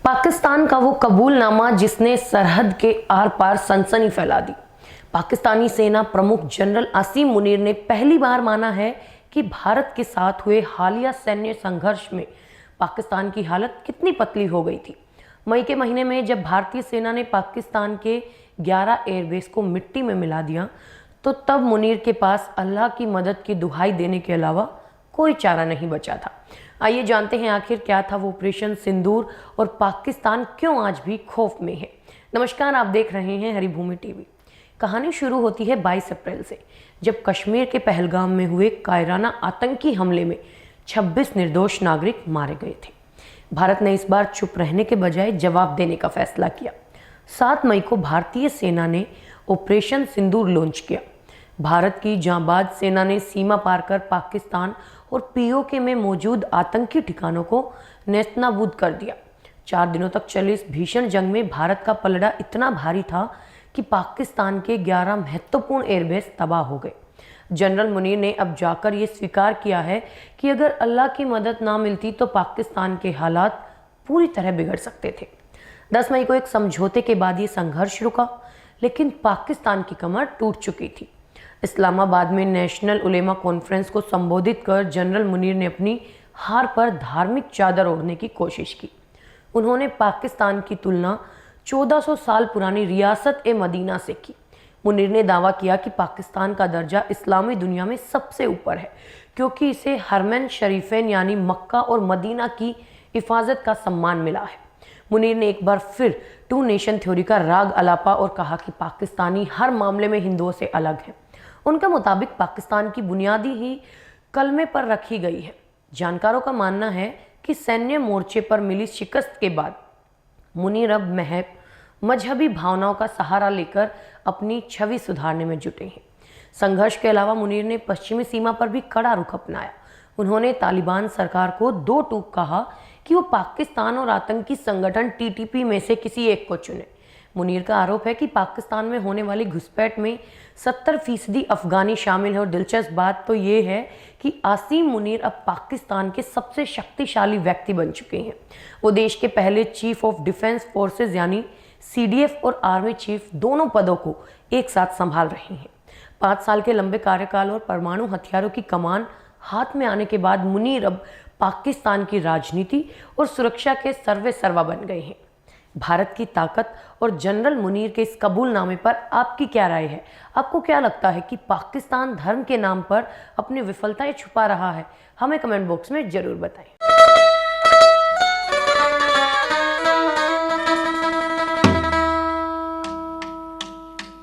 पाकिस्तान का वो कबूलनामा जिसने सरहद के आर पार सनसनी फैला दी। पाकिस्तानी सेना प्रमुख जनरल आसिम मुनीर ने पहली बार माना है कि भारत के साथ हुए हालिया सैन्य संघर्ष में पाकिस्तान की हालत कितनी पतली हो गई थी। मई के महीने में जब भारतीय सेना ने पाकिस्तान के 11 एयरबेस को मिट्टी में मिला दिया, तो तब मुनीर के पास अल्लाह की मदद की दुहाई देने के अलावा कोई चारा नहीं बचा था। आइए जानते हैं आखिर क्या था वो ऑपरेशन सिंदूर और पाकिस्तान क्यों आज भी खौफ में है। नमस्कार, आप देख रहे हैं हरिभूमि टीवी। कहानी शुरू होती है 22 अप्रैल से, जब कश्मीर के पहलगाम में हुए कायराना आतंकी हमले में 26 निर्दोष नागरिक मारे गए थे। भारत ने इस बार चुप रहने के बजाय जवाब देने का फैसला किया। 7 मई को भारतीय सेना ने ऑपरेशन सिंदूर लॉन्च किया। भारत की जांबाज सेना ने सीमा पार कर पाकिस्तान और पीओके में मौजूद आतंकी ठिकानों को नेस्तनाबूद कर दिया। 4 दिनों तक चली इस भीषण जंग में भारत का पलड़ा इतना भारी था कि पाकिस्तान के 11 महत्वपूर्ण एयरबेस तबाह हो गए। जनरल मुनीर ने अब जाकर ये स्वीकार किया है कि अगर अल्लाह की मदद ना मिलती तो पाकिस्तान के हालात पूरी तरह बिगड़ सकते थे। 10 मई को एक समझौते के बाद ये संघर्ष रुका, लेकिन पाकिस्तान की कमर टूट चुकी थी। इस्लामाबाद में नेशनल उलेमा कॉन्फ्रेंस को संबोधित कर जनरल मुनीर ने अपनी हार पर धार्मिक चादर ओढ़ने की कोशिश की। उन्होंने पाकिस्तान की तुलना 1400 साल पुरानी रियासत ए मदीना से की। मुनीर ने दावा किया कि पाकिस्तान का दर्जा इस्लामी दुनिया में सबसे ऊपर है, क्योंकि इसे हरमैन शरीफैन यानी मक्का और मदीना की हिफाजत का सम्मान मिला है। मुनीर ने एक बार फिर 2 नेशन थ्योरी का राग अलापा और कहा कि पाकिस्तानी हर मामले में हिंदुओं से अलग है। उनके मुताबिक पाकिस्तान की बुनियादी ही कलमे पर रखी गई है। जानकारों का मानना है कि सैन्य मोर्चे पर मिली शिकस्त के बाद मुनीर अब महज मजहबी भावनाओं का सहारा लेकर अपनी छवि सुधारने में जुटे हैं। संघर्ष के अलावा मुनीर ने पश्चिमी सीमा पर भी कड़ा रुख अपनाया। उन्होंने तालिबान सरकार को 2 टूक कहा कि वो पाकिस्तान और आतंकी संगठन टीटीपी में से किसी एक को चुने। मुनीर का आरोप है कि पाकिस्तान में होने वाली घुसपैठ में 70% अफगानी शामिल है और दिलचस्प बात तो ये है कि आसिम मुनीर अब पाकिस्तान के सबसे शक्तिशाली व्यक्ति बन चुके हैं। वो देश के पहले चीफ ऑफ डिफेंस फोर्सेज यानी सीडीएफ और आर्मी चीफ दोनों पदों को एक साथ संभाल रहे हैं। 5 साल के लंबे कार्यकाल और परमाणु हथियारों की कमान हाथ में आने के बाद मुनीर अब पाकिस्तान की राजनीति और सुरक्षा के सर्वेसर्वा बन गए हैं। भारत की ताकत और जनरल मुनीर के इस कबूलनामे पर आपकी क्या राय है? आपको क्या लगता है कि पाकिस्तान धर्म के नाम पर अपनी विफलताएं छुपा रहा है? हमें कमेंट बॉक्स में जरूर बताएं।